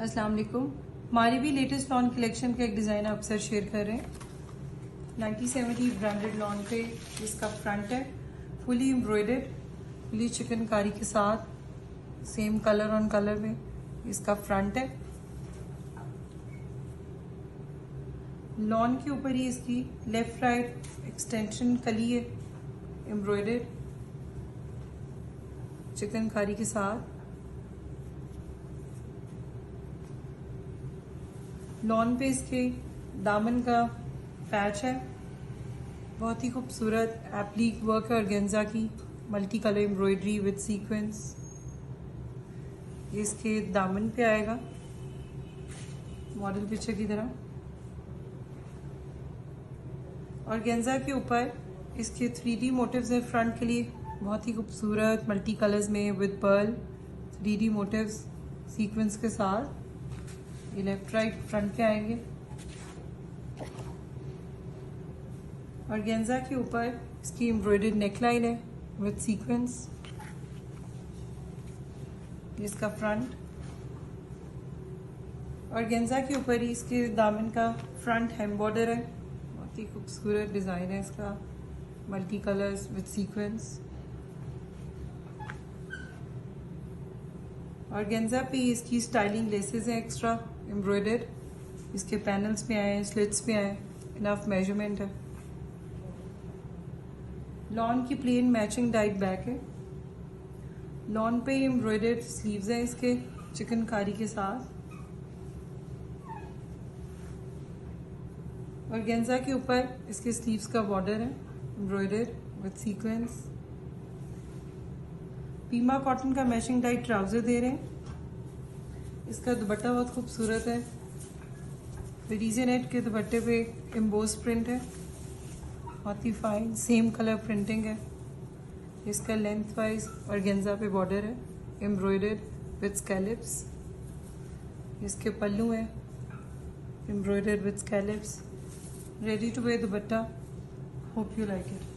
अस्सलाम वालेकुम। हमारी भी लेटेस्ट लॉन कलेक्शन का एक डिज़ाइन आपके साथ शेयर कर रहे हैं। 1970 ब्रांडेड लॉन पे इसका फ्रंट है, फुली एम्ब्रॉयडर्ड, फुली चिकनकारी के साथ, सेम कलर ऑन कलर में इसका फ्रंट है। लॉन के ऊपर ही इसकी लेफ्ट राइट एक्सटेंशन कली है, एम्ब्रॉयडर्ड चिकनकारी के साथ। लॉन पे इसके दामन का पैच है, बहुत ही खूबसूरत एप्लीक वर्क है ऑर्गेन्जा की, multi colour embroidery with sequence. ये इसके दामन पे आएगा मॉडल पिक्चर की तरह। ऑर्गेन्जा के ऊपर इसके 3D मोटिव्स है फ्रंट के लिए, बहुत ही खूबसूरत मल्टी कलर्स में with pearl 3D motifs sequins के साथ। ये लेफ्ट राइट फ्रंट पे आएंगे। ऑर्गेन्जा के ऊपर इसकी एम्ब्रॉयडर्ड नेकलाइन है विद सीक्वेंस, इसका फ्रंट। ऑर्गेन्जा के ऊपर ही इसके दामन का फ्रंट हेम बॉर्डर है, बहुत ही खूबसूरत डिज़ाइन है इसका, multi colours with sequence. Organza पे इसकी स्टाइलिंग लेसेस हैं एक्स्ट्रा एम्ब्रॉयडर्ड, इसके पैनल्स पे आए हैं, स्लिट्स पे आए, इनफ मेजरमेंट है। लॉन की प्लेन मैचिंग डाइट बैक है। लॉन पे एम्ब्रॉयडर्ड स्लीव्स हैं इसके चिकनकारी के साथ। ऑर्गेन्जा के ऊपर इसके स्लीव्स का बॉर्डर है embroidered with sequence. Pima cotton का मैचिंग डाइट ट्राउजर दे रहे हैं। इसका दुपट्टा बहुत खूबसूरत है, वेरीजे नेट के दुपट्टे पे एम्बोस प्रिंट है, बहुत ही फाइन सेम कलर प्रिंटिंग है। इसका लेंथ वाइज ऑर्गेन्जा पे बॉर्डर है एम्ब्रॉयडर्ड विद स्कैलिप्स। इसके पल्लू है embroidered with scallops. Ready to wear dupatta. Hope you like it.